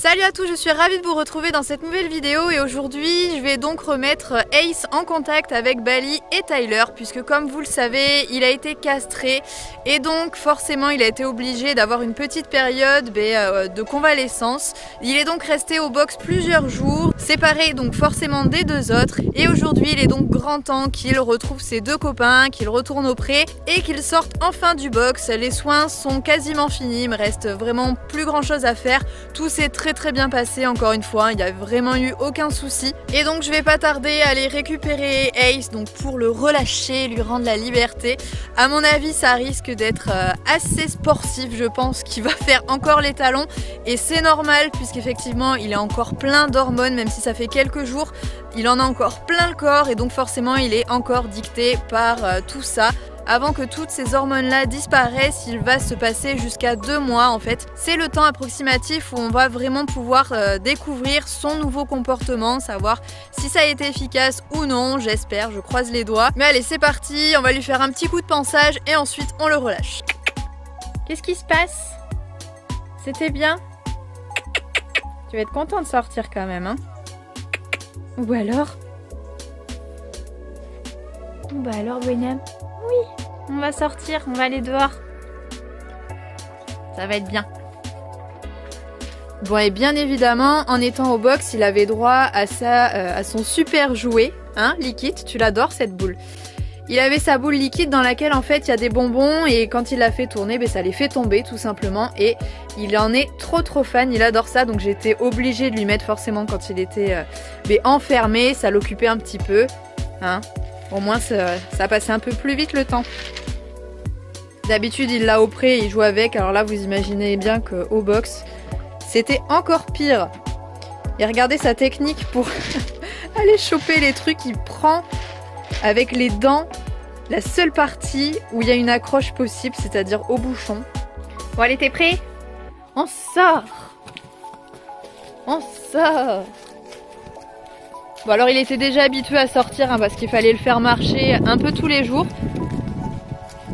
Salut à tous, je suis ravie de vous retrouver dans cette nouvelle vidéo et aujourd'hui je vais donc remettre Ace en contact avec Bali et Tyler puisque comme vous le savez il a été castré et donc forcément il a été obligé d'avoir une petite période de convalescence. Il est donc resté au box plusieurs jours, séparé donc forcément des deux autres et aujourd'hui il est donc grand temps qu'il retrouve ses deux copains, qu'il retourne au pré et qu'il sorte enfin du box. Les soins sont quasiment finis, il me reste vraiment plus grand chose à faire, tout s'est très bien passé encore une fois, il n'y a vraiment eu aucun souci et donc je vais pas tarder à aller récupérer Ace donc pour le relâcher, lui rendre la liberté. À mon avis ça risque d'être assez sportif, je pense qu'il va faire encore les talons et c'est normal puisqu'effectivement il est encore plein d'hormones, même si ça fait quelques jours il en a encore plein le corps et donc forcément il est encore dicté par tout ça. Avant que toutes ces hormones-là disparaissent, il va se passer jusqu'à 2 mois en fait. C'est le temps approximatif où on va vraiment pouvoir découvrir son nouveau comportement, savoir si ça a été efficace ou non, j'espère, je croise les doigts. Mais allez, c'est parti, on va lui faire un petit coup de pansage et ensuite on le relâche. Qu'est-ce qui se passe? C'était bien? Tu vas être content de sortir quand même, hein? Ou alors? Bah alors, Wenham? Oui, on va sortir, on va aller dehors. Ça va être bien. Bon, et bien évidemment, en étant au box, il avait droit à son super jouet, hein, liquide. Tu l'adores cette boule. Il avait sa boule liquide dans laquelle en fait il y a des bonbons et quand il la fait tourner, ça les fait tomber tout simplement. Et il en est trop fan, il adore ça. Donc j'étais obligée de lui mettre forcément quand il était enfermé, ça l'occupait un petit peu, hein. Au moins ça passait un peu plus vite le temps. D'habitude il l'a au pré, il joue avec, alors là vous imaginez bien qu'au box c'était encore pire. Et regardez sa technique pour aller choper les trucs, il prend avec les dents la seule partie où il y a une accroche possible, c'est-à-dire au bouchon. Bon allez, t'es prêt? On sort. On sort. Bon alors il était déjà habitué à sortir hein, parce qu'il fallait le faire marcher un peu tous les jours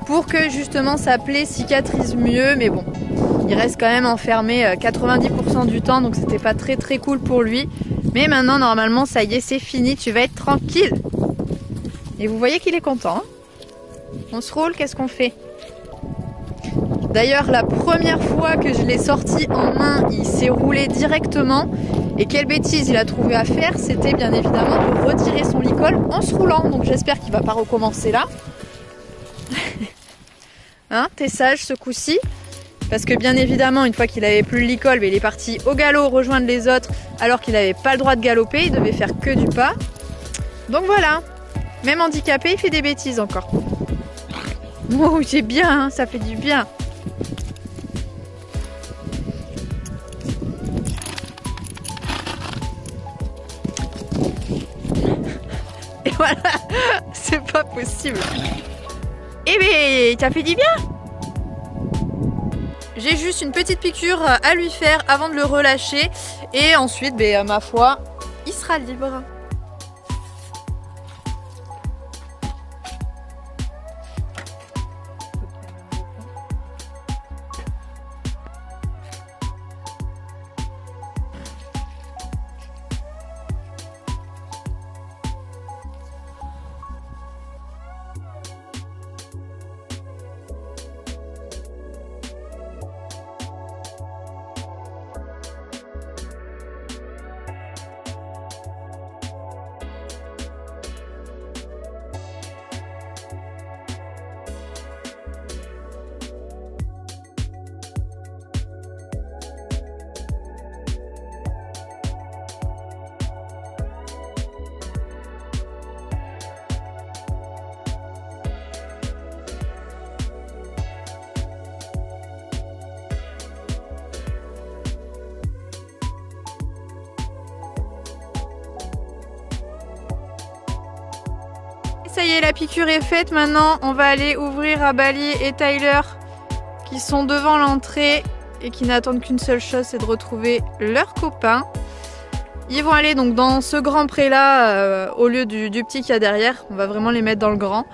pour que justement sa plaie cicatrise mieux, mais bon, il reste quand même enfermé 90% du temps donc c'était pas très cool pour lui. Mais maintenant normalement ça y est, c'est fini, tu vas être tranquille. Et vous voyez qu'il est content, hein? On se roule, qu'est-ce qu'on fait? D'ailleurs, la première fois que je l'ai sorti en main, il s'est roulé directement. Et quelle bêtise il a trouvé à faire, c'était bien évidemment de retirer son licol en se roulant. Donc j'espère qu'il ne va pas recommencer là. Hein, t'es sage ce coup-ci? Parce que bien évidemment, une fois qu'il avait plus le licol, il est parti au galop rejoindre les autres alors qu'il n'avait pas le droit de galoper, il devait faire que du pas. Donc voilà, même handicapé, il fait des bêtises encore. Oh, j'ai bien, hein, ça fait du bien. Et voilà, c'est pas possible. Eh bien, t'as fait du bien. J'ai juste une petite piqûre à lui faire avant de le relâcher. Et ensuite, ma foi, il sera libre. Ça y est, la piqûre est faite. Maintenant, on va aller ouvrir à Bali et Tyler qui sont devant l'entrée et qui n'attendent qu'une seule chose, c'est de retrouver leurs copains. Ils vont aller donc dans ce grand pré là au lieu du petit qu'il y a derrière. On va vraiment les mettre dans le grand.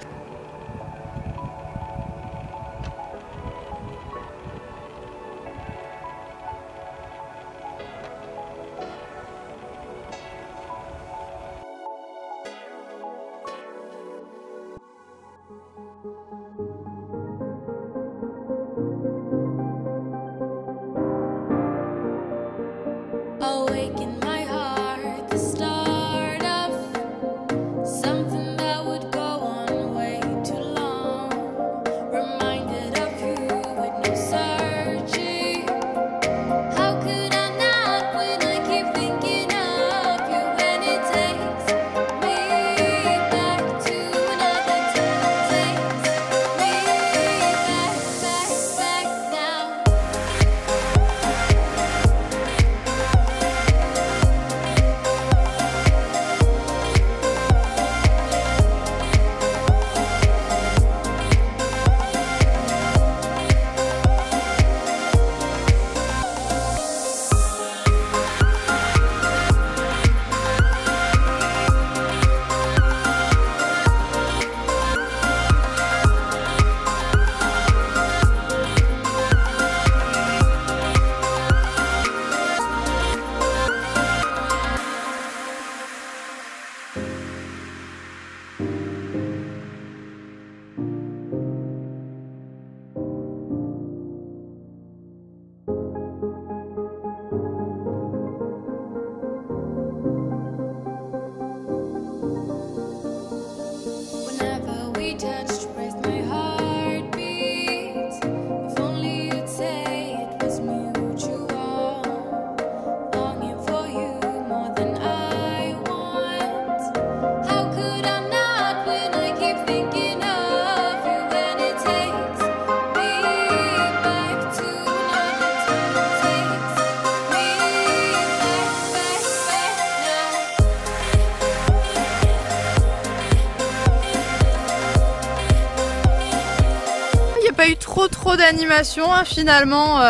Pas eu trop d'animation hein, finalement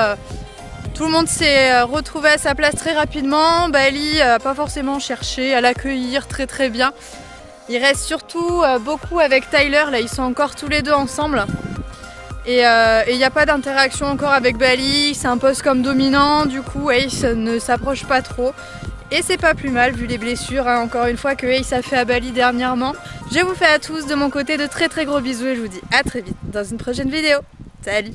tout le monde s'est retrouvé à sa place très rapidement. Bali n'a pas forcément cherché à l'accueillir très bien. Il reste surtout beaucoup avec Tyler, là ils sont encore tous les deux ensemble et il n'y a pas d'interaction encore avec Bali, il s'impose comme dominant, du coup Ace ne s'approche pas trop. Et c'est pas plus mal vu les blessures, hein, encore une fois, que Ace a fait à Bali dernièrement. Je vous fais à tous de mon côté de très gros bisous et je vous dis à très vite dans une prochaine vidéo. Salut!